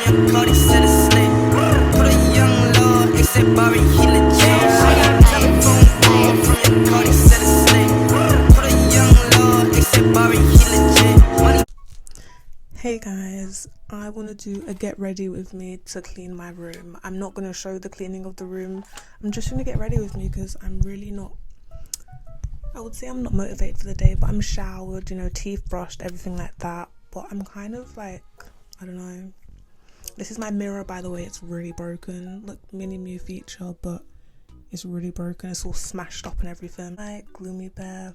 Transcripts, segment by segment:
young Cardi said it's lit. Put a young lord, it's a Barry, he legit. Telephone call from young Cardi said it's lit. Put a young lord, it's a Barry, he legit. Money. Hey guys, I want to do a get ready with me to clean my room. I'm not going to show the cleaning of the room. I'm just going to get ready with me because I'm really not, I would say I'm not motivated for the day, but I'm showered, you know, teeth brushed, everything like that. But I'm kind of like, I don't know. This is my mirror, by the way. It's really broken. Look, mini me feature, but it's really broken. It's all smashed up and everything. My gloomy bear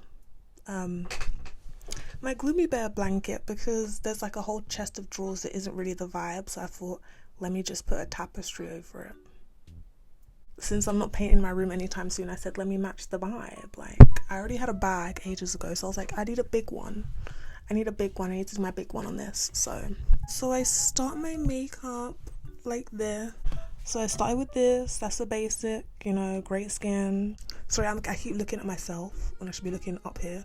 blanket, because there's like a whole chest of drawers that isn't really the vibe, so I thought, let me just put a tapestry over it. Since I'm not painting my room anytime soon, I said, let me match the vibe. Like, I already had a bag ages ago, so I was like, I need a big one. I need to do my big one on this. So I start my makeup like this. So I started with this. That's the basic, you know, great skin. Sorry, I keep looking at myself when I should be looking up here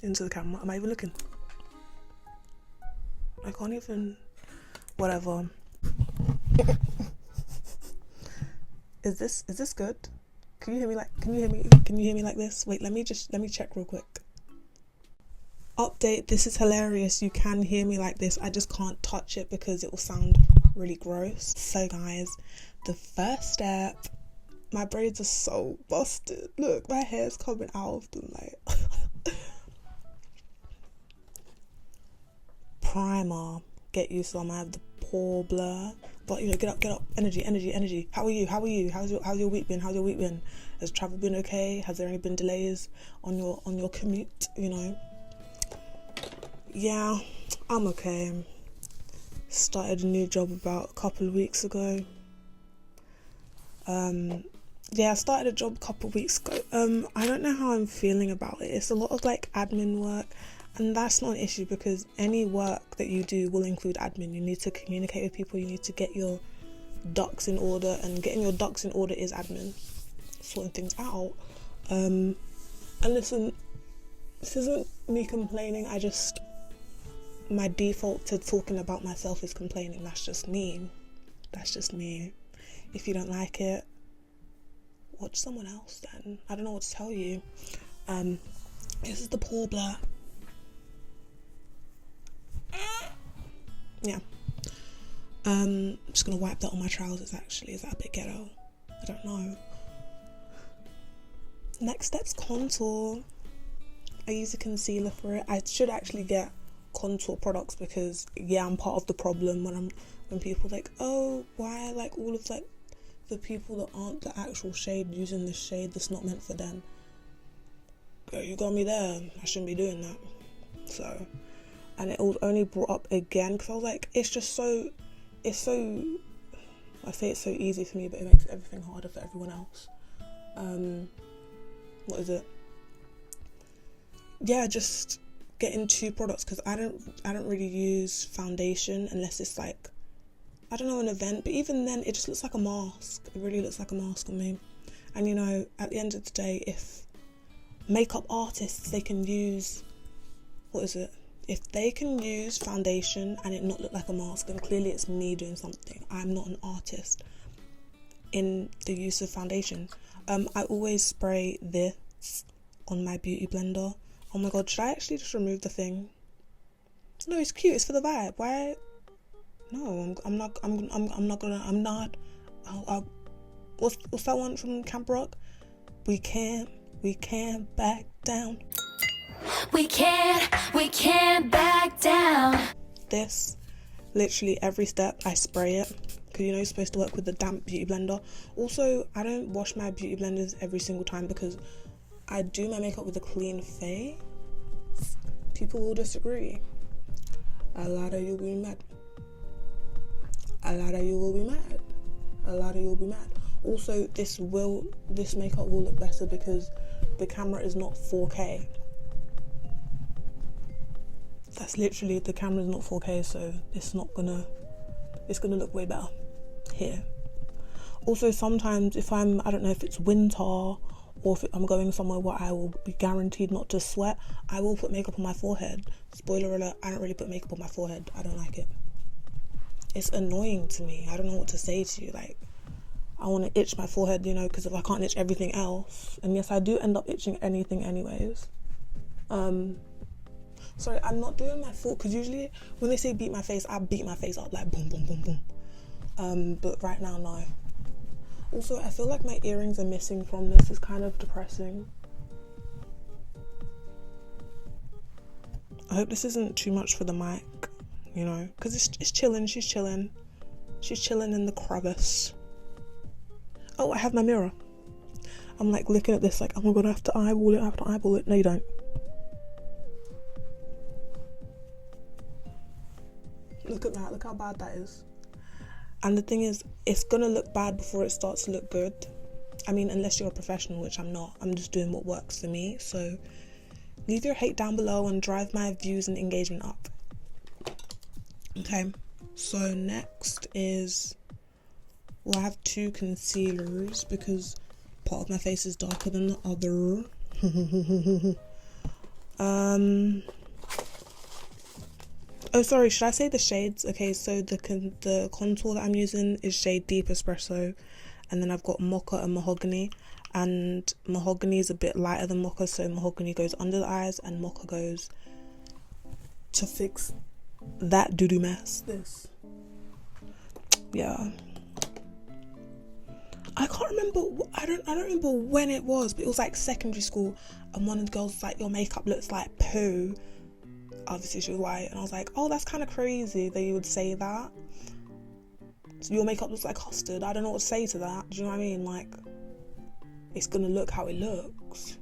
into the camera. Am I even looking? I can't even. Whatever. Is this good? Can you hear me like this? Wait, let me check real quick. Update, this is hilarious. You can hear me like this. I just can't touch it because it will sound really gross. So guys, the first step, my braids are so busted. Look, my hair's coming out of them like primer. Get you some. I have the pore blur. But you know, get up, energy. How are you? How's your week been? Has travel been okay? Has there any been delays on your commute? You know. Yeah, I'm okay. Started a new job about a couple of weeks ago. I started a job a couple of weeks ago. I don't know how I'm feeling about it. It's a lot of like admin work, and that's not an issue because any work that you do will include admin. You need to communicate with people, you need to get your ducks in order, and getting your ducks in order is admin, sorting things out. And listen, this isn't me complaining, my default to talking about myself is complaining. That's just me. If you don't like it, watch someone else then. I don't know what to tell you. This is the pore blur. Yeah. I'm just gonna wipe that on my trousers actually. Is that a bit ghetto? I don't know. Next step's contour. I use a concealer for it. I should actually get contour products because I'm part of the problem when people like, oh, why like all of like the people that aren't the actual shade using the shade that's not meant for them. Girl, you got me there. I shouldn't be doing that. So, and it was only brought up again because I was like, I say it's so easy for me, but it makes everything harder for everyone else. What is it? Yeah, just getting 2 products because I don't really use foundation unless it's like, I don't know, an event, but even then it just looks like a mask. It really looks like a mask on me. And you know, at the end of the day, if makeup artists, they can use, if they can use foundation and it not look like a mask, then clearly it's me doing something. I'm not an artist in the use of foundation. I always spray this on my beauty blender. Oh my god, should I actually just remove the thing? No, it's cute. It's for the vibe. Why? No, I'm not. What's that one from Camp Rock? We can't back down. We can't back down. This, literally every step I spray it because you know you're supposed to work with the damp beauty blender. Also, I don't wash my beauty blenders every single time because I do my makeup with a clean face. People will disagree. A lot of you will be mad. Also, this makeup will look better because the camera is not 4K. That's literally, the camera is not 4K, so it's gonna look way better here. Also, sometimes if I don't know if it's winter or if I'm going somewhere where I will be guaranteed not to sweat, I will put makeup on my forehead. Spoiler alert, I don't really put makeup on my forehead. I don't like it. it's annoying to me. I don't know what to say to you. Like, I want to itch my forehead, you know, because if I can't itch everything else, and yes, I do end up itching anything anyways. Sorry, I'm not doing my full, because usually when they say beat my face, I beat my face up like boom, boom, boom, boom. But right now, no. Also, I feel like my earrings are missing from this. It's kind of depressing. I hope this isn't too much for the mic, you know, because it's chilling. She's chilling in the crevice. Oh, I have my mirror. I'm like looking at this like, oh my god, I have to eyeball it. No, you don't. Look at that. Look how bad that is. And the thing is, it's gonna look bad before it starts to look good. I mean, unless you're a professional, which I'm not. I'm just doing what works for me. So leave your hate down below and drive my views and engagement up. Okay, so next is, well, I have two concealers because part of my face is darker than the other. Oh, sorry, should I say the shades? Okay, so the contour that I'm using is shade Deep Espresso, and then I've got Mocha and Mahogany, and Mahogany is a bit lighter than Mocha, so Mahogany goes under the eyes and Mocha goes to fix that doo-doo mess. This. Yeah. I can't remember, I don't remember when it was, but it was like secondary school, and one of the girls was like, your makeup looks like poo. Obviously she was white, and I was like, oh, that's kind of crazy that you would say that. So your makeup looks like custard. I don't know what to say to that. Do you know what I mean? Like, it's gonna look how it looks.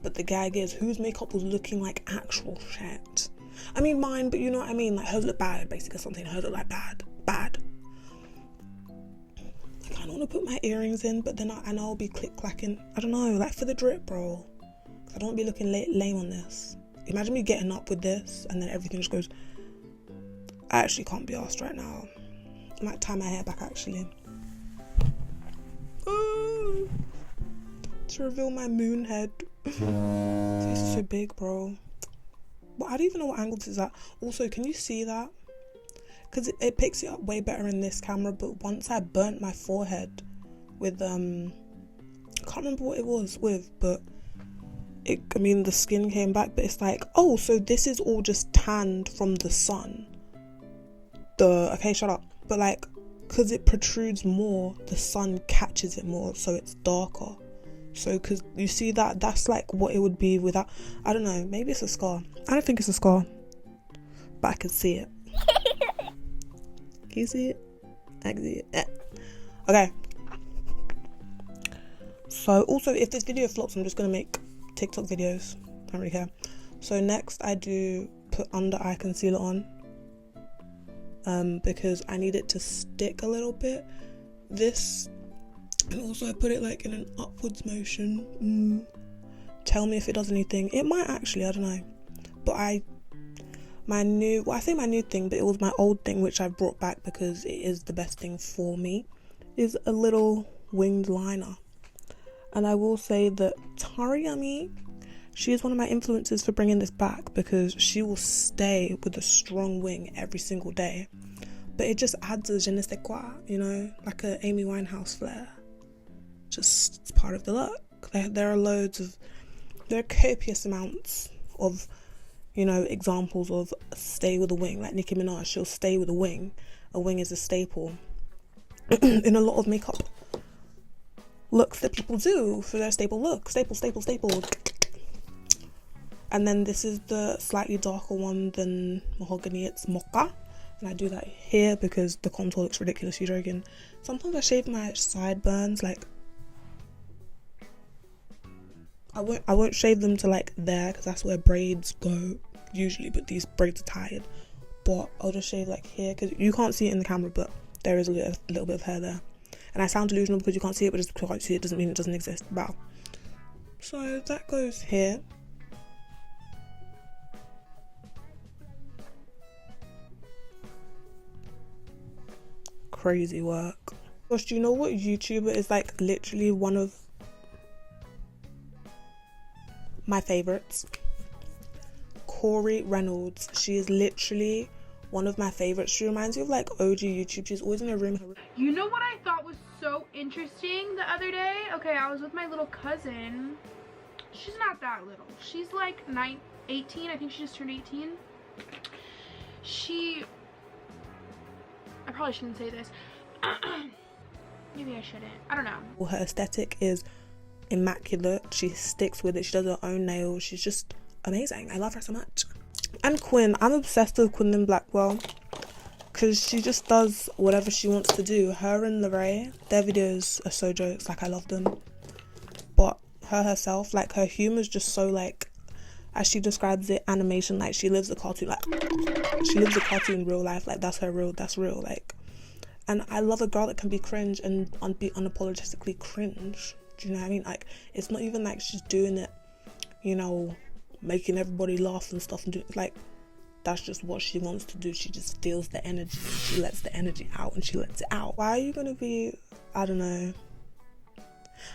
But the gag is, whose makeup was looking like actual shit? I mean mine, but you know what I mean? Like, hers look bad, basically, something. Hers look like bad. I kind of want to put my earrings in, but then I'll be click-clacking. I don't know, like for the drip, bro. I don't want to be looking lame on this. Imagine me getting up with this and then everything just goes. I actually can't be arsed right now. I might tie my hair back actually. To reveal my moon head. This is so big, bro. But I don't even know what angle this is at. Also, can you see that? Because it picks it up way better in this camera, but once I burnt my forehead with I can't remember what it was with, but the skin came back, but it's like, oh, so this is all just tanned from the sun. Okay, shut up. But like, because it protrudes more, the sun catches it more, so it's darker. So, because you see that's like what it would be without, I don't know, maybe it's a scar. I don't think it's a scar, but I can see it. Can you see it? I can see it. Okay. So, also, if this video flops, I'm just going to make TikTok videos. I don't really care. So next I do put under eye concealer on, because I need it to stick a little bit. This, and also I put it like in an upwards motion. Tell me if it does anything. It might actually, I don't know. But I say my new thing, but it was my old thing which I brought back because it is the best thing for me, is a little winged liner. And I will say that Tariyami, she is one of my influences for bringing this back, because she will stay with a strong wing every single day. But it just adds a je ne sais quoi, you know, like a Amy Winehouse flair. Just, it's part of the look. There are copious amounts of, you know, examples of stay with a wing. Like Nicki Minaj, she'll stay with a wing. A wing is a staple in a lot of makeup looks that people do for their staple look. Staple. And then this is the slightly darker one than Mahogany. It's Mocha. And I do that here because the contour looks ridiculous. You're joking. Sometimes I shave my sideburns, like I won't shave them to like there, because that's where braids go usually, but these braids are tied. But I'll just shave like here, because you can't see it in the camera, but there is a little bit of hair there. And I sound delusional because you can't see it, but just because you can't see it doesn't mean it doesn't exist. Wow. So that goes here. Crazy work. Gosh, do you know what YouTuber is like literally one of my favorites? Corey Reynolds. She is literally one of my favorites. She reminds me of like OG YouTube. She's always in a room. You know what I thought was so interesting the other day? Okay, I was with my little cousin. She's not that little. She's like 18. I think she just turned 18. I probably shouldn't say this. Maybe I shouldn't. I don't know. Her aesthetic is immaculate. She sticks with it. She does her own nails. She's just amazing. I love her so much. And Quinn, I'm obsessed with Quinn Blackwell because she just does whatever she wants to do. Her and Lorraine, their videos are so jokes. Like, I love them. But her herself, like, her humor is just so, like, as she describes it, animation. Like, she lives a cartoon. Like, she lives a cartoon in real life. Like, that's real. Like, and I love a girl that can be cringe and be unapologetically cringe. Do you know what I mean? Like, it's not even like she's doing it, you know, making everybody laugh and stuff, and like, that's just what she wants to do. She just feels the energy and she lets the energy out and she lets it out. Why are you gonna be, I don't know,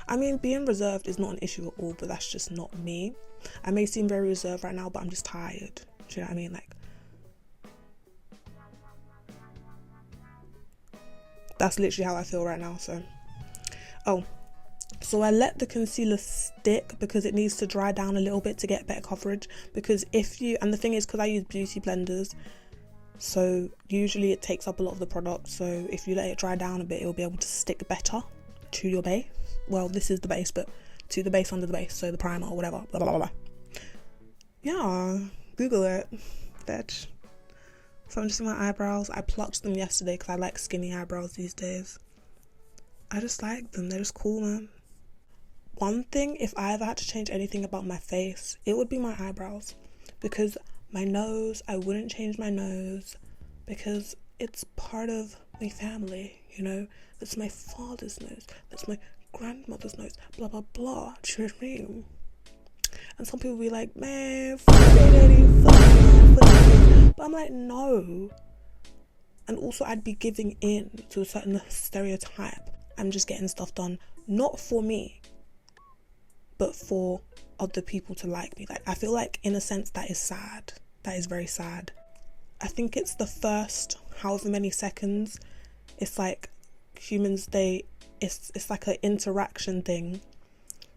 I mean, being reserved is not an issue at all, but that's just not me. I may seem very reserved right now, but I'm just tired. Do you know what I mean? Like, that's literally how I feel right now. So I let the concealer stick because it needs to dry down a little bit to get better coverage. Because and the thing is, because I use beauty blenders, so usually it takes up a lot of the product. So if you let it dry down a bit, it'll be able to stick better to your base. Well, this is the base, but to the base under the base, so the primer or whatever, blah blah blah blah. Yeah, Google it, bitch. So I'm just doing my eyebrows. I plucked them yesterday because I like skinny eyebrows these days. I just like them. They're just cool, man. One thing, if I ever had to change anything about my face, it would be my eyebrows. Because my nose, I wouldn't change my nose because it's part of my family, you know? That's my father's nose. That's my grandmother's nose. Blah, blah, blah. Do you know what I mean? And some people be like, man, fuck it, daddy, fuck it. But I'm like, no. And also, I'd be giving in to a certain stereotype. I'm just getting stuff done, not for me, but for other people to like me. Like, I feel like, in a sense, that is sad. That is very sad. I think it's the first however many seconds. It's like humans, it's like an interaction thing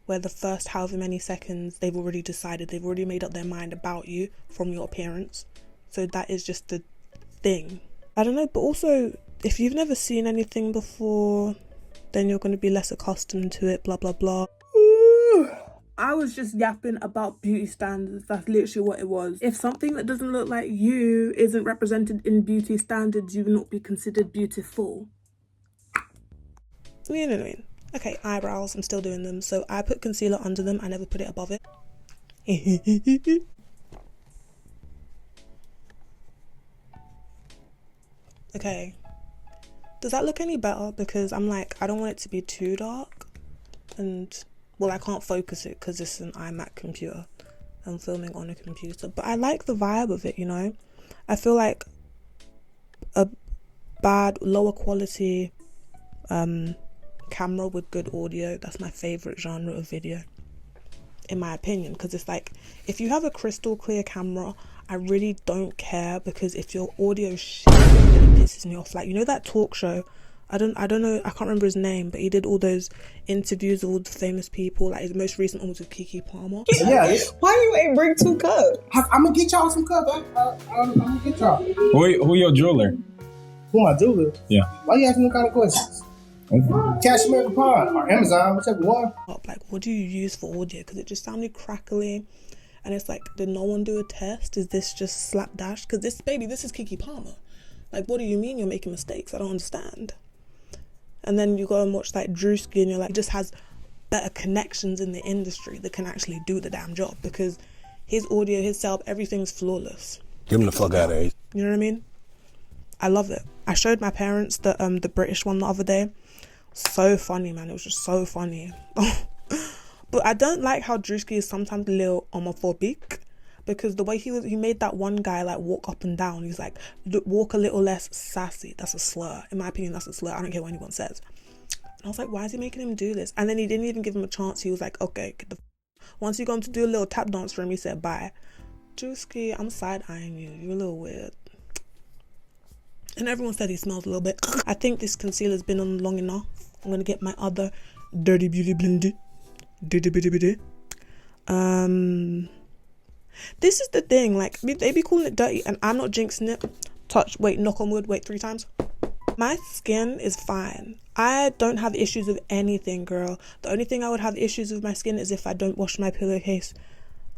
where the first however many seconds they've already decided, they've already made up their mind about you from your appearance. So that is just the thing. I don't know, but also, if you've never seen anything before, then you're going to be less accustomed to it, blah blah blah. I was just yapping about beauty standards. That's literally what it was. If something that doesn't look like you isn't represented in beauty standards, you will not be considered beautiful. You know what I mean? Okay, eyebrows, I'm still doing them. So I put concealer under them. I never put it above it. Okay. Does that look any better? Because I'm like, I don't want it to be too dark. And, well, I can't focus it because it's an iMac computer. I'm filming on a computer. But I like the vibe of it, you know? I feel like a bad, lower quality camera with good audio, that's my favourite genre of video, in my opinion. Because it's like, if you have a crystal clear camera, I really don't care, because if your audio shit, it pisses me off. Like, you know that talk show, I don't know, I can't remember his name, but he did all those interviews with all the famous people. Like, his most recent one was with Keke Palmer. Yeah. Why you ain't bring 2 cups? I'm gonna get y'all some cups. I'm gonna get y'all. Who your jeweler? Who my jeweler? Yeah. Why you asking them kind of questions? Okay. Cash America Pod or Amazon, whichever one. Like, what do you use for audio? Because it just sounded crackly. And it's like, did no one do a test? Is this just slapdash? Because this is Keke Palmer. Like, what do you mean you're making mistakes? I don't understand. And then you go and watch like Drewski and you're like, he just has better connections in the industry that can actually do the damn job, because his audio, his setup, everything's flawless. Give him the fuck out of here. You know what I mean? I love it. I showed my parents the British one the other day. So funny, man. It was just so funny. But I don't like how Drewski is sometimes a little homophobic, because the way he made that one guy like walk up and down. He's like, walk a little less sassy. That's a slur. In my opinion, that's a slur. I don't care what anyone says. And I was like, why is he making him do this? And then he didn't even give him a chance. He was like, okay, once you go to do a little tap dance for him, he said bye. Drewski, I'm side-eyeing you. You're a little weird. And everyone said he smells a little bit. I think this concealer's been on long enough. I'm gonna get my other Dirty Beauty blender. Dirty Beauty blender. This is the thing, like, they be calling it dirty and I'm not jinxing it. Touch, wait, knock on wood, wait 3 times. My skin is fine. I don't have issues with anything, girl. The only thing I would have issues with my skin is if I don't wash my pillowcase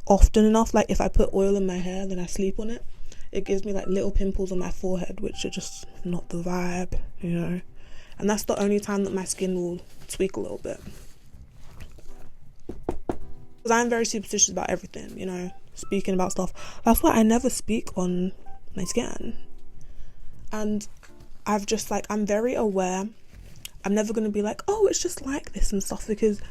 often enough. Like, if I put oil in my hair, then I sleep on it. It gives me like little pimples on my forehead, which are just not the vibe, you know. And that's the only time that my skin will tweak a little bit. Because I'm very superstitious about everything, you know, speaking about stuff. That's why I never speak on my skin. And I've just like, I'm very aware. I'm never going to be like, oh, it's just like this and stuff, because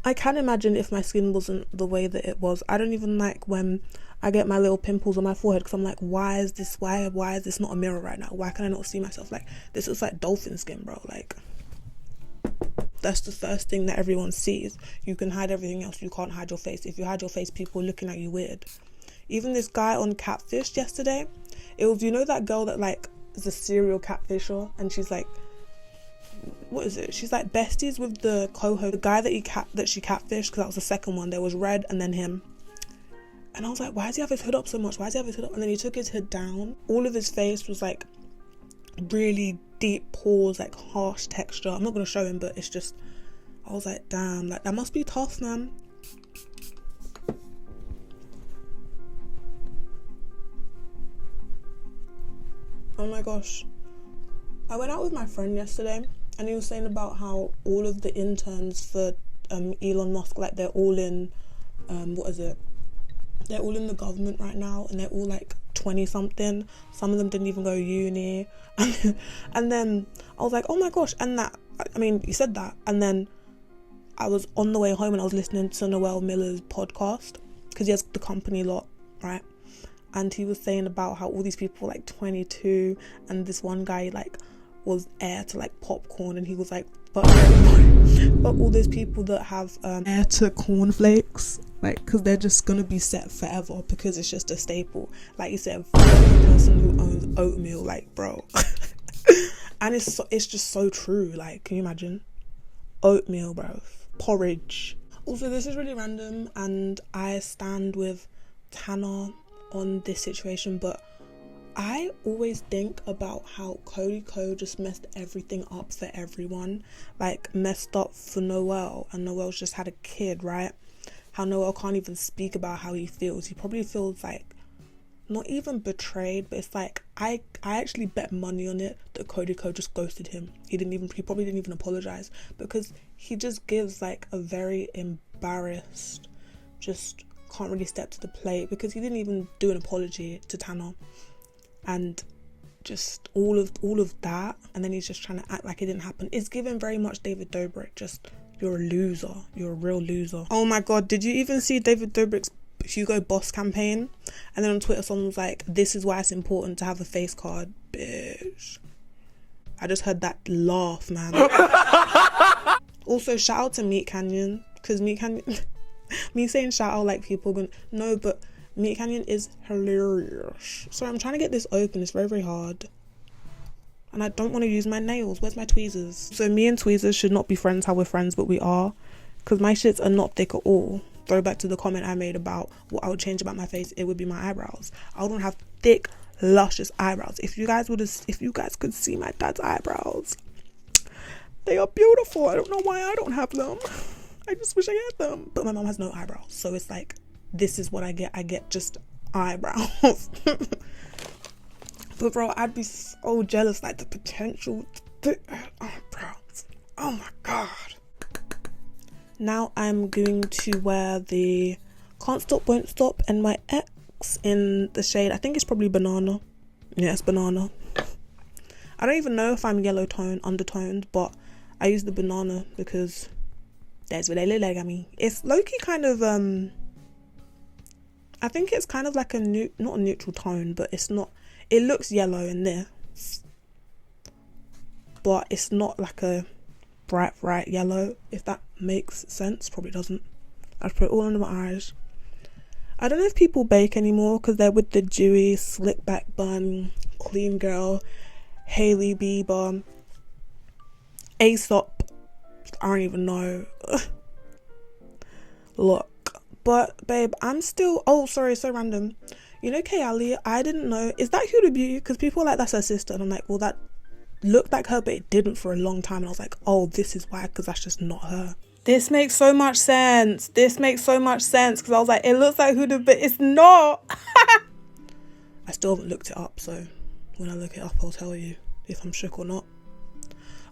I can imagine if my skin wasn't the way that it was. I don't even like when I get my little pimples on my forehead, because I'm like, why is this not a mirror right now? Why can I not see myself? Like, this is like dolphin skin, bro. Like, that's the first thing that everyone sees. You can hide everything else, you can't hide your face. If you hide your face, people are looking at you weird. Even this guy on Catfish yesterday, it was, you know, that girl that like is a serial catfisher, and she's like, what is it? She's like besties with the co-host, the guy that she catfished, because that was the second one. There was Red and then him. And I was like, why does he have his hood up so much? Why does he have his hood up? And then he took his hood down. All of his face was like really deep pores, like harsh texture. I'm not going to show him, but it's just, I was like, damn, like that must be tough, man. Oh my gosh. I went out with my friend yesterday and he was saying about how all of the interns for Elon Musk, like they're all in, they're all in the government right now, and they're all like 20 something. Some of them didn't even go to uni. And then I was like, oh my gosh. And that, I mean, you said that. And then I was on the way home and I was listening to Noel Miller's podcast, because he has the company lot, right? And he was saying about how all these people were like 22, and this one guy like was heir to like popcorn, and he was like, but all those people that have heir to cornflakes, like, because they're just gonna be set forever because it's just a staple. Like you said, for the person who owns oatmeal, like, bro. And it's just so true. Like, can you imagine oatmeal, bro? Porridge. Also, this is really random and I stand with Tanner on this situation, but I always think about how Cody Co just messed everything up for everyone. Like, messed up for Noel, and Noel's just had a kid, right? How Noel can't even speak about how he feels. He probably feels like not even betrayed, but it's like I actually bet money on it that Cody Co just ghosted him. He probably didn't even apologize, because he just gives like a very embarrassed, just can't really step to the plate, because he didn't even do an apology to Tanner, and just all of that, and then he's just trying to act like it didn't happen. It's given very much David Dobrik, just, you're a loser, you're a real loser. Oh my god, did you even see David Dobrik's Hugo Boss campaign? And then on Twitter someone was like, this is why it's important to have a face card. Bitch, I just heard that laugh, man. Also, shout out to Meat Canyon, because Meat Canyon me saying shout out like people gonna no, but Meat Canyon is hilarious. Sorry, I'm trying to get this open. It's very, very hard. And I don't want to use my nails. Where's my tweezers? So me and tweezers should not be friends how we're friends, but we are. Because my shits are not thick at all. Throwback to the comment I made about what I would change about my face. It would be my eyebrows. I wouldn't have thick, luscious eyebrows. If you guys could see my dad's eyebrows, they are beautiful. I don't know why I don't have them. I just wish I had them. But my mom has no eyebrows. So it's like, this is what I get. I get just eyebrows. But bro, I'd be so jealous, like the potential eyebrows. Oh my god. Now I'm going to wear the Can't Stop Won't Stop NYX in the shade, I think it's probably banana. Yeah, it's banana. I don't even know if I'm yellow tone undertoned, but I use the banana because that's what they look like. I mean, it's low-key kind of I think it's kind of like not a neutral tone, but it's not, it looks yellow in there, but it's not like a bright yellow, if that makes sense. Probably doesn't. I'd put it all under my eyes. I don't know if people bake anymore because they're with the dewy slick back bun, clean girl Hailey Bieber, Aesop, I don't even know. Look, but babe, I'm still, oh sorry, so random. You know Kayali, I didn't know, is that Huda Beauty? Because people are like, that's her sister, and I'm like, well, that looked like her, but it didn't for a long time, and I was like, oh, this is why, because that's just not her. This makes so much sense. This makes so much sense, because I was like, it looks like Huda, but it's not. I still haven't looked it up, so when I look it up, I'll tell you if I'm shook or not.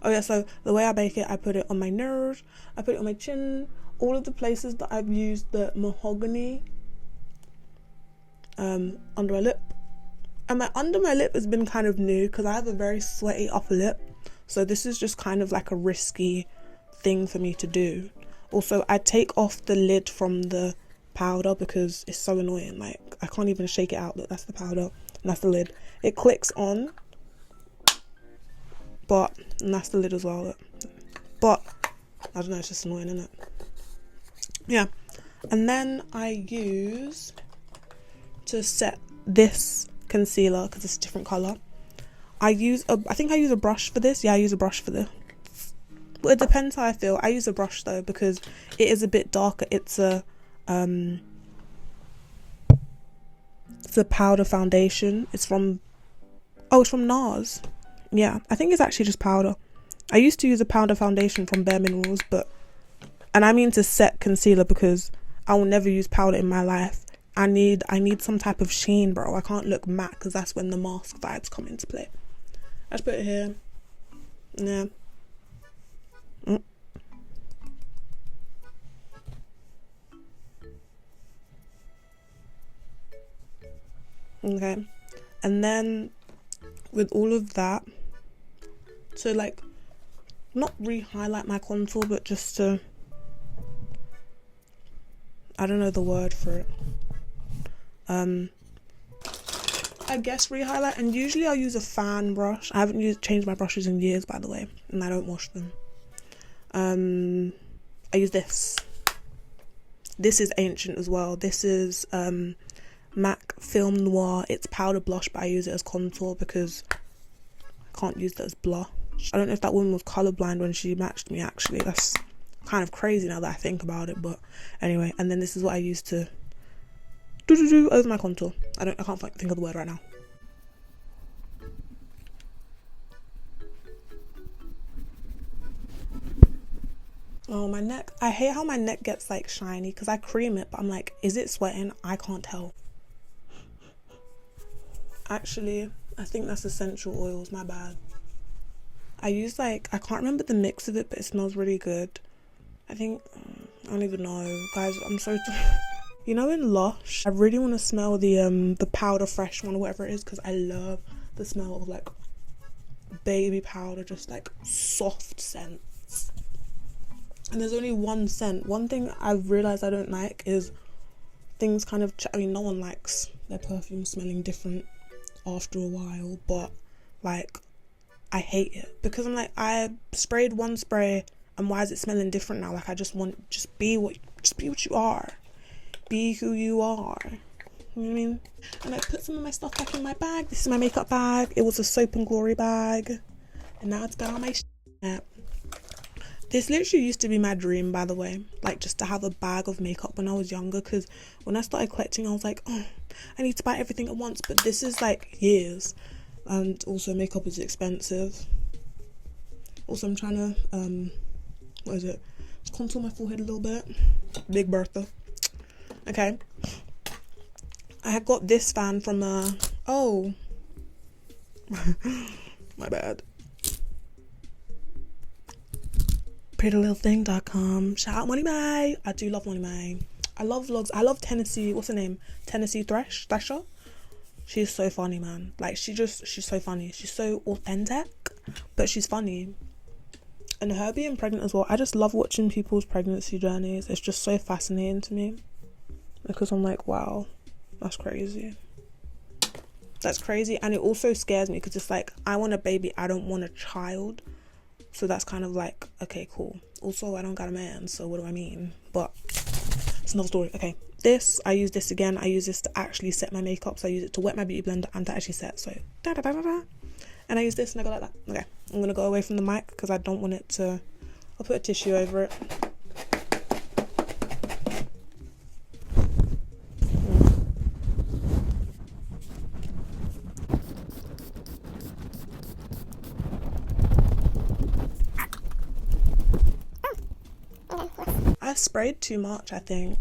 Oh yeah, so the way I bake it, I put it on my nose, I put it on my chin, all of the places that I've used the mahogany under my lip. And my under my lip has been kind of new because I have a very sweaty upper lip, so this is just kind of like a risky thing for me to do. Also, I take off the lid from the powder because it's so annoying. Like, I can't even shake it out. Look, that's the powder and that's the lid. It clicks on, and that's the lid as well. Look. But I don't know, it's just annoying, isn't it? Yeah. And then I use, to set this concealer, because it's a different colour, I think I use a brush for this. Yeah, I use a brush for this. Well, it depends how I feel. I use a brush though because it is a bit darker. It's a powder foundation. It's from NARS. Yeah, I think it's actually just powder. I used to use a powder foundation from Bare Minerals, and I mean to set concealer because I will never use powder in my life. I need some type of sheen, bro. I can't look matte because that's when the mask vibes come into play. I just put it here. Yeah. Okay. And then with all of that, to like not re-highlight my contour, but just to, I don't know the word for it, I guess re-highlight. And usually I'll use a fan brush. I haven't changed my brushes in years, by the way, and I don't wash them. I use this is ancient as well. This is MAC Film Noir. It's powder blush, but I use it as contour because I can't use that as blush. I don't know if that woman was colorblind when she matched me, actually. That's kind of crazy now that I think about it, but anyway. And then this is what I use to do over my contour. I can't think of the word right now. Oh, my neck. I hate how my neck gets like shiny because I cream it, but I'm like, is it sweating? I can't tell. Actually, I think that's essential oils, my bad. I use I can't remember the mix of it, but it smells really good. I think, I don't even know. Guys, I'm so, you know, in Lush, I really want to smell the powder fresh one or whatever it is, because I love the smell of like baby powder, just like soft scents. And there's only one scent. One thing I've realised I don't like is things kind of, I mean, no one likes their perfume smelling different after a while, but like, I hate it because I'm like, I sprayed one spray and why is it smelling different now? Like, I just want, just be what you are. Be who you are. You know what I mean? And I put some of my stuff back in my bag. This is my makeup bag. It was a Soap and Glory bag. And now it's got all my shit. This literally used to be my dream, by the way, like just to have a bag of makeup when I was younger, because when I started collecting I was like, oh, I need to buy everything at once, but this is like years, and also makeup is expensive. Also, I'm trying to what is it, just contour my forehead a little bit. Big Bertha. Okay, I had got this fan from oh my bad, prettylittlething.com. Shout out Money May. I do love Money May. I love vlogs. I love Tennessee, what's her name? Tennessee Thrasher. She's so funny, man. Like, she's so funny. She's so authentic, but she's funny. And her being pregnant as well, I just love watching people's pregnancy journeys. It's just so fascinating to me, because I'm like, wow, that's crazy. That's crazy. And it also scares me because it's like, I want a baby, I don't want a child. So that's kind of like, okay, cool. Also, I don't got a man, so what do I mean? But it's another story. Okay, this, I use this again. I use this to actually set my makeup. So I use it to wet my beauty blender and to actually set. So and I use this and I go like that. Okay, I'm gonna go away from the mic because I don't want it to. I'll put a tissue over it. I sprayed too much, I think.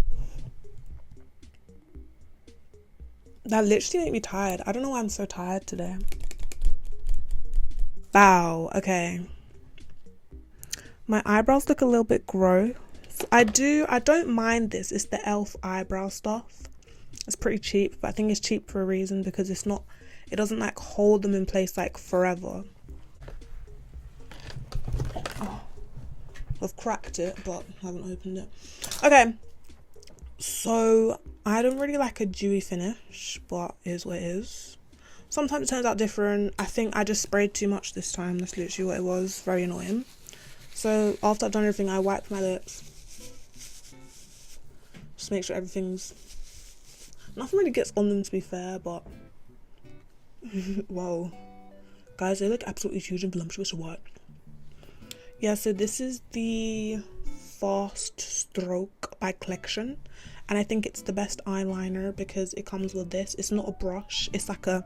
That literally made me tired. I don't know why I'm so tired today. Wow, okay. My eyebrows look a little bit gross. I don't mind this. It's the e.l.f. eyebrow stuff. It's pretty cheap, but I think it's cheap for a reason because it doesn't like hold them in place like forever. Oh, I've cracked it, but haven't opened it. Okay, so I don't really like a dewy finish, but it is what it is. Sometimes it turns out different. I think I just sprayed too much this time. That's literally what it was. Very annoying. So after I've done everything, I wiped my lips. Just make sure everything's... Nothing really gets on them, to be fair, but... Whoa. Guys, they look absolutely huge and voluptuous or what? Yeah, so this is the Fast Stroke by Collection. And I think it's the best eyeliner because it comes with this. It's not a brush. It's like a...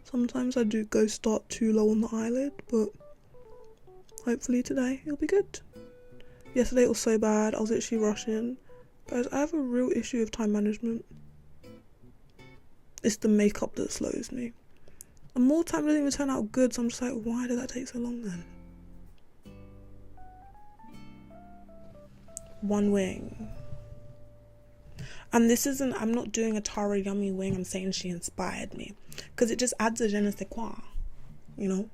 Sometimes I do go start too low on the eyelid, but hopefully today it'll be good. Yesterday it was so bad. I was literally rushing. Guys, I have a real issue with time management. It's the makeup that slows me. And more time doesn't even turn out good, so I'm just like, why did that take so long then? One wing. And this isn't, I'm not doing a Tara Yummy wing, I'm saying she inspired me. Because it just adds a je ne sais quoi, you know?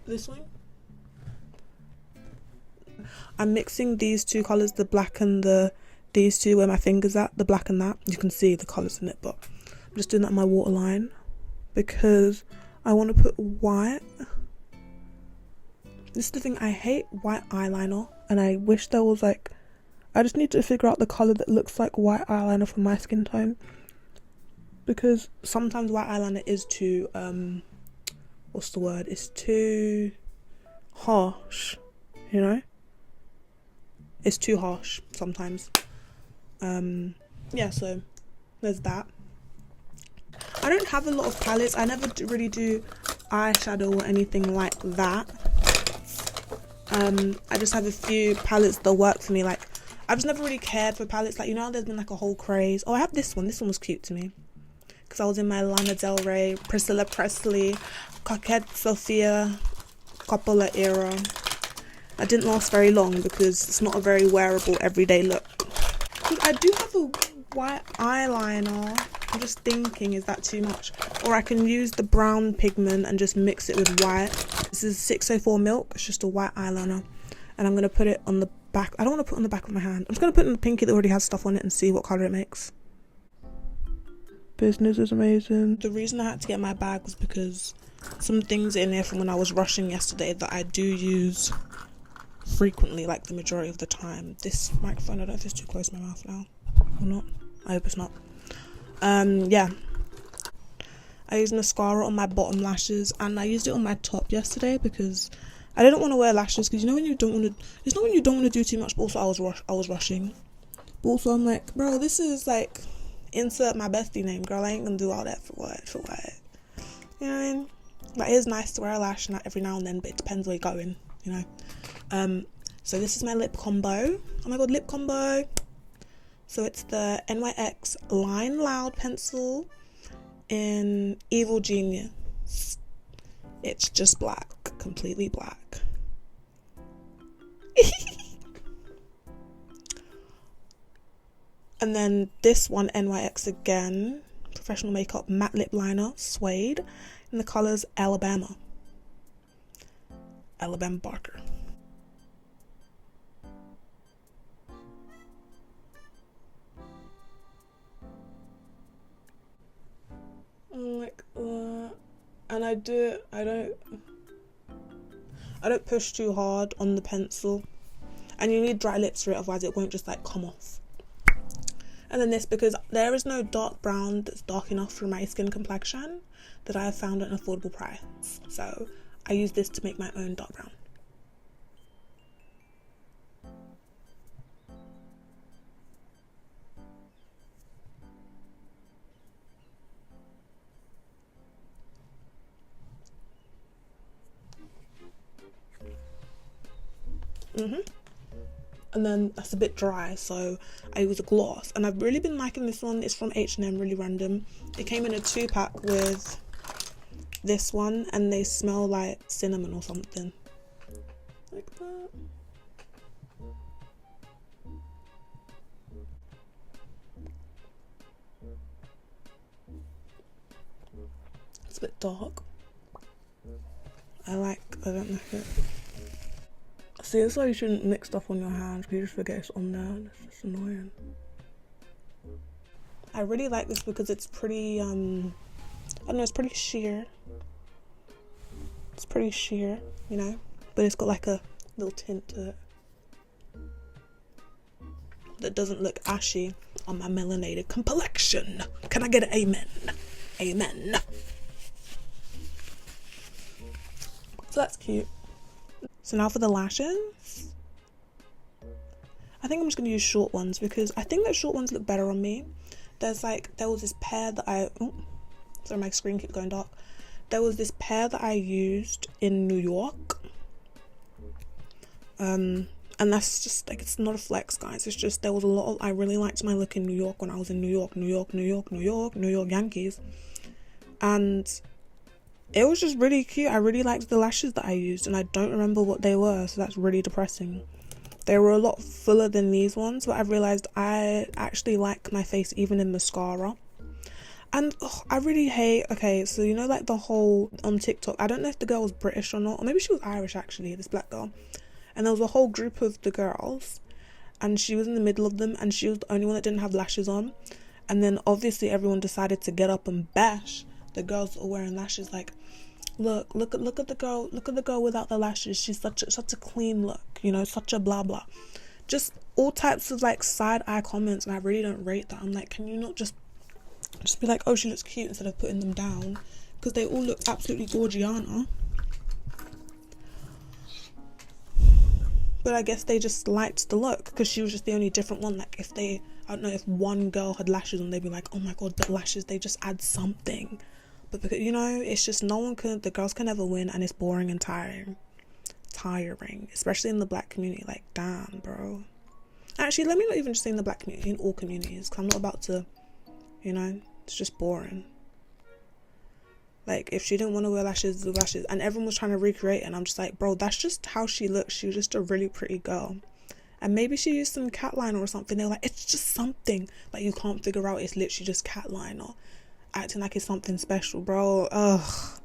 This wing. I'm mixing these two colours, the black and these two where my finger's at, the black and that. You can see the colours in it, but I'm just doing that in my waterline because I want to put white. This is the thing, I hate white eyeliner, and I wish there was like, I just need to figure out the colour that looks like white eyeliner for my skin tone, because sometimes white eyeliner is too, what's the word, it's too harsh, you know, it's too harsh sometimes. Yeah, so there's that. I don't have a lot of palettes. I never really do eyeshadow or anything like that. I just have a few palettes that work for me. Like, I've just never really cared for palettes. Like, you know, there's been like a whole craze. Oh, I have this one. This one was cute to me because I was in my Lana Del Rey, Priscilla Presley, Coquette Sophia Coppola era. I didn't last very long because it's not a very wearable everyday look. I do have a white eyeliner. I'm just thinking, is that too much? Or I can use the brown pigment and just mix it with white. This is 604 Milk. It's just a white eyeliner. And I'm going to put it on the back. I don't want to put it on the back of my hand. I'm just going to put it in the pinky that already has stuff on it and see what colour it makes. Business is amazing. The reason I had to get my bag was because some things in here from when I was rushing yesterday that I do use frequently, like the majority of the time. This microphone, I don't know if it's too close to my mouth now or not. I hope it's not. Yeah, I used mascara on my bottom lashes and I used it on my top yesterday because I didn't want to wear lashes, because you know when you don't want to, it's not when you don't want to do too much, but also I was rushing. But also I'm like, bro, this is like, insert my bestie name, girl. I ain't gonna do all that for what? You know what I mean? Like, it is nice to wear a lash every now and then, but it depends where you're going, you know. So this is my lip combo. Oh my god, lip combo. So it's the NYX Line Loud pencil in Evil Genius. It's just black, completely black. And then this one, NYX again, Professional Makeup Matte Lip Liner, Suede, in the colours Alabama Barker. Like that. And I don't push too hard on the pencil, and you need dry lips for it, otherwise it won't just like come off. And then this, because there is no dark brown that's dark enough for my skin complexion that I have found at an affordable price. So I use this to make my own dark brown. And then that's a bit dry, so I use a gloss, and I've really been liking this one. It's from H&M, really random. It came in a 2-pack with this one, and they smell like cinnamon or something like that. It's a bit dark. I don't like it. See, that's why you shouldn't mix stuff on your hands, because you just forget it's on there. It's just annoying. I really like this because it's pretty, I don't know, it's pretty sheer. It's pretty sheer, you know, but it's got like a little tint to it that doesn't look ashy on my melanated complexion. Can I get an amen? Amen. So that's cute. So now for the lashes. I think I'm just going to use short ones because I think that short ones look better on me. There was this pair that sorry, my screen keeps going dark. There was this pair that I used in New York. And that's just like, it's not a flex, guys. It's just, there was a lot of, I really liked my look in New York when I was in New York Yankees. And it was just really cute. I really liked the lashes that I used, and I don't remember what they were, so that's really depressing. They were a lot fuller than these ones, but I've realised I actually like my face even in mascara. And I really hate, okay, so you know, like the whole, on TikTok, I don't know if the girl was British or not, or maybe she was Irish actually, this black girl. And there was a whole group of the girls, and she was in the middle of them, and she was the only one that didn't have lashes on. And then obviously everyone decided to get up and bash the girls that are wearing lashes, like, look at the girl without the lashes. She's such a clean look, you know, such a blah blah. Just all types of like side eye comments, and I really don't rate that. I'm like, can you not just be like, oh, she looks cute, instead of putting them down, because they all look absolutely gorgiana. But I guess they just liked the look because she was just the only different one. Like, if they, I don't know, if one girl had lashes on, they'd be like, oh my god, the lashes, they just add something. But because, you know, it's just the girls can never win, and it's boring and tiring, especially in the black community. Like, damn, bro. Actually, let me not even just say in the black community, in all communities, because I'm not about to, you know, it's just boring. Like, if she didn't want to wear lashes, the lashes, and everyone was trying to recreate it, and I'm just like, bro, that's just how she looks. She was just a really pretty girl, and maybe she used some cat liner or something. They're like, it's just something like you can't figure out. It's literally just cat liner, acting like it's something special, bro. Ugh.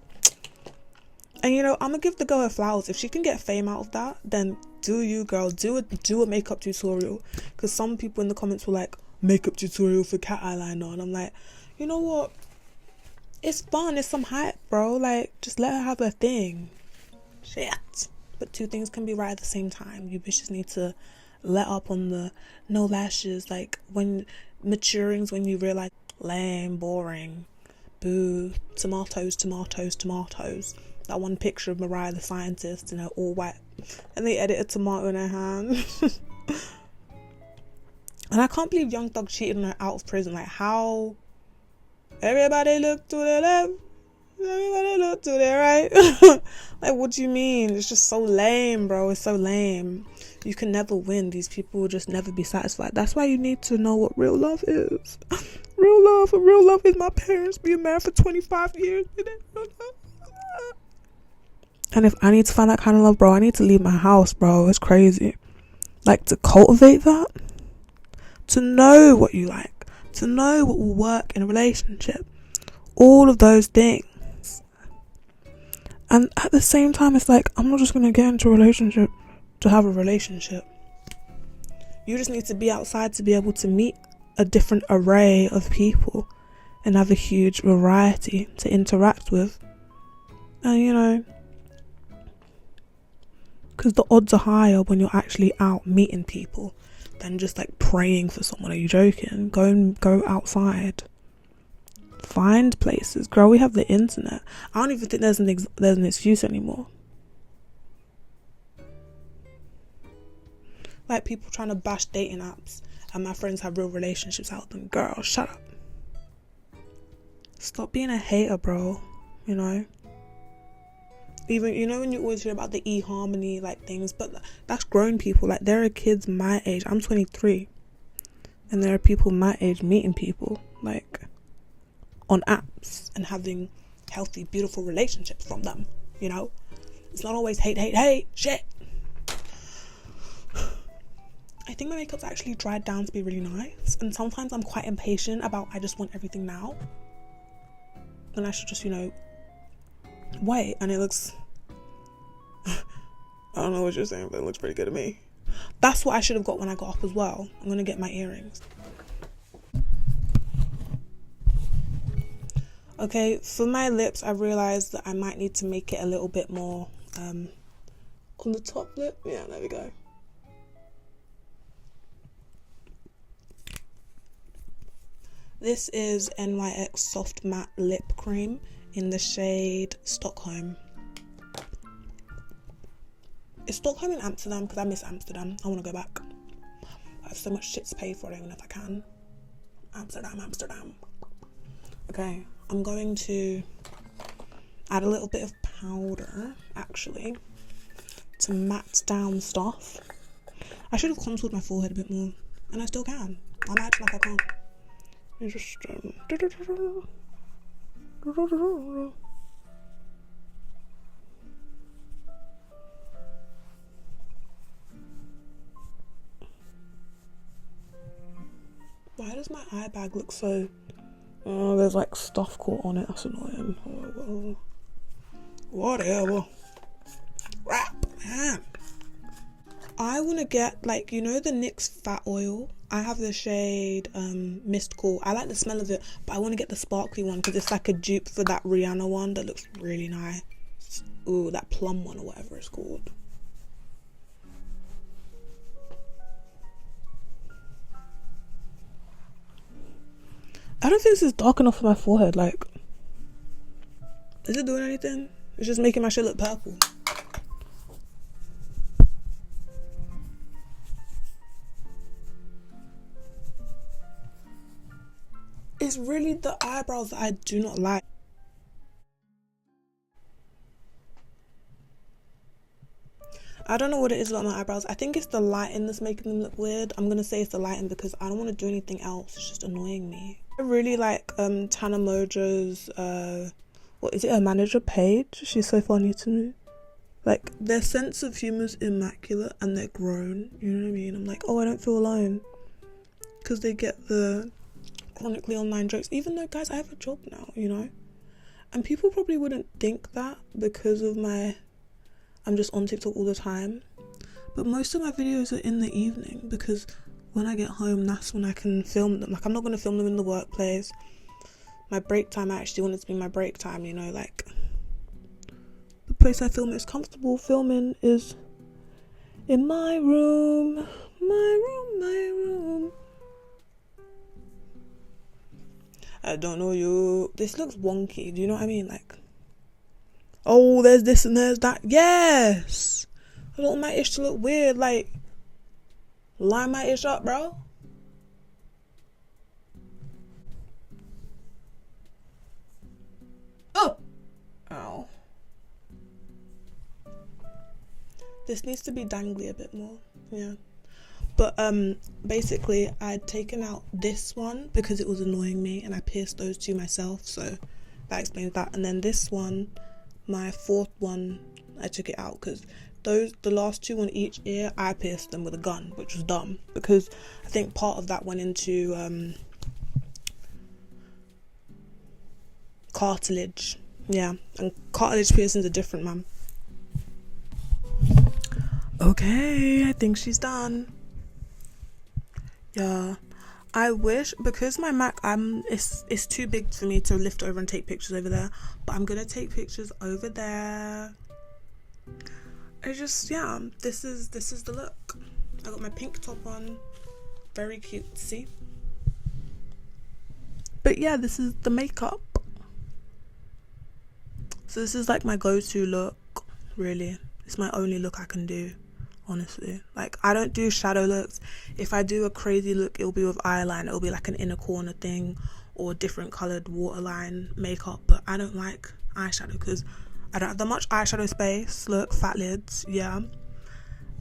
And you know, I'm gonna give the girl her flowers. If she can get fame out of that, then do you, girl. Do a makeup tutorial, because some people in the comments were like, makeup tutorial for cat eyeliner, and I'm like, you know what? It's fun, it's some hype, bro. Like, just let her have her thing. Shit. But two things can be right at the same time. You bitches need to let up on the no lashes. Like, when maturing's when you realize, lame, boring, boo, tomatoes. That one picture of Mariah the scientist, you know, all white, and they edit a tomato in her hand. And I can't believe Young Thug cheated on her out of prison. Like, how? Everybody look to the left, everybody look to the right. Like, what do you mean? It's just so lame, bro. It's so lame. You can never win. These people will just never be satisfied. That's why you need to know what real love is. Real love is my parents being married for 25 years. And if I need to find that kind of love, bro, I need to leave my house, bro. It's crazy. Like, to cultivate that, to know what you like, to know what will work in a relationship, all of those things. And at the same time, it's like, I'm not just going to get into a relationship to have a relationship. You just need to be outside to be able to meet a different array of people and have a huge variety to interact with. And you know, because the odds are higher when you're actually out meeting people. than just like praying for someone. Are you joking? Go outside. Find places. Girl, we have the internet. I don't even think there's an excuse anymore. Like people trying to bash dating apps and my friends have real relationships out them. Girl, shut up. Stop being a hater, bro. You know? Even, you know, when you always hear about the eHarmony like things, but that's grown people. Like there are kids my age. I'm 23. And there are people my age meeting people like on apps and having healthy, beautiful relationships from them. You know? It's not always hate, shit. I think my makeup's actually dried down to be really nice, and sometimes I'm quite impatient about I just want everything now. And I should just, you know, wait, and it looks I don't know what you're saying, but it looks pretty good to me. That's what I should have got when I got up as well. I'm gonna get my earrings. Okay, for my lips, I realized that I might need to make it a little bit more on the top lip. Yeah, there we go. This is NYX Soft Matte Lip Cream in the shade Stockholm. Is Stockholm in Amsterdam? Because I miss Amsterdam. I want to go back. I have so much shit to pay for it, even if I can. Amsterdam. Okay, I'm going to add a little bit of powder, actually, to matte down stuff. I should have contoured my forehead a bit more, and I still can. I'm acting like I can't. You just why does my eye bag look so there's like stuff caught on it? That's annoying. Whatever. Rap, man. I want to get, like, you know the NYX fat oil? I have the shade Mist Cool. I like the smell of it, but I want to get the sparkly one because it's like a dupe for that Rihanna one that looks really nice. Ooh, that plum one or whatever it's called. I don't think this is dark enough for my forehead. Like, is it doing anything? It's just making my shit look purple. It's really the eyebrows that I do not like. I don't know what it is about my eyebrows. I think it's the lighting that's making them look weird. I'm gonna say it's the lighting because I don't want to do anything else. It's just annoying me. I really like Tana Mojo's what is it, her manager Paige? She's so funny to me. Like, their sense of humour is immaculate and they're grown. You know what I mean? I'm like, oh, I don't feel alone because they get the chronically online jokes, even though, guys, I have a job now, you know, and people probably wouldn't think that because of I'm just on TikTok all the time, but most of my videos are in the evening because when I get home, that's when I can film them. Like, I'm not going to film them in the workplace. My break time, I actually want it to be my break time, you know, like the place I film is comfortable filming is in my room. I don't know you. This looks wonky. Do you know what I mean? Like, oh, there's this and there's that. Yes. I don't want my ish to look weird. Like, line my ish up, bro. Oh. Ow. This needs to be dangly a bit more. Yeah. But basically I'd taken out this one because it was annoying me and I pierced those two myself, so that explains that. And then this one, my fourth one, I took it out because the last two on each ear, I pierced them with a gun, which was dumb because I think part of that went into cartilage. Yeah, and cartilage piercings are different, man. Okay, I think she's done. Yeah, I wish, because my Mac, it's too big for me to lift over and take pictures over there, but I'm gonna take pictures over there. I just, yeah, this is the look. I got my pink top on, very cutesy. But yeah, this is the makeup. So this is like my go-to look, really. It's my only look I can do, honestly. Like, I don't do shadow looks. If I do a crazy look, it'll be with eyeliner. It'll be like an inner corner thing or different coloured waterline makeup. But I don't like eyeshadow because I don't have that much eyeshadow space. Look, fat lids, yeah.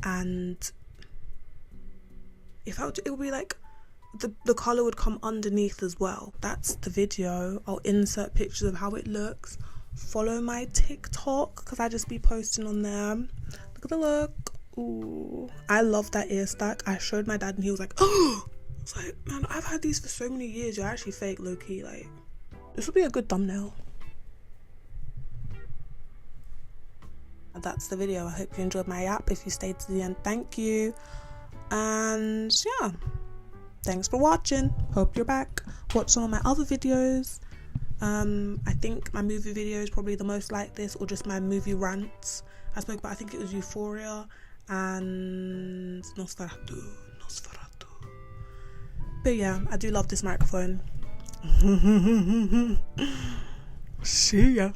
And if I would, it would be like the colour would come underneath as well. That's the video. I'll insert pictures of how it looks. Follow my TikTok because I just be posting on there. Look at the look. Ooh, I love that ear stack. I showed my dad and he was like, oh, I was like, man, I've had these for so many years. You're actually fake, low-key. Like, this would be a good thumbnail. And that's the video. I hope you enjoyed my yap. If you stayed to the end, thank you. And yeah, thanks for watching. Hope you're back. Watch some of my other videos. I think my movie video is probably the most like this, or just my movie rants. I spoke about, I think it was Euphoria and Nosferatu. But yeah, I do love this microphone. See ya.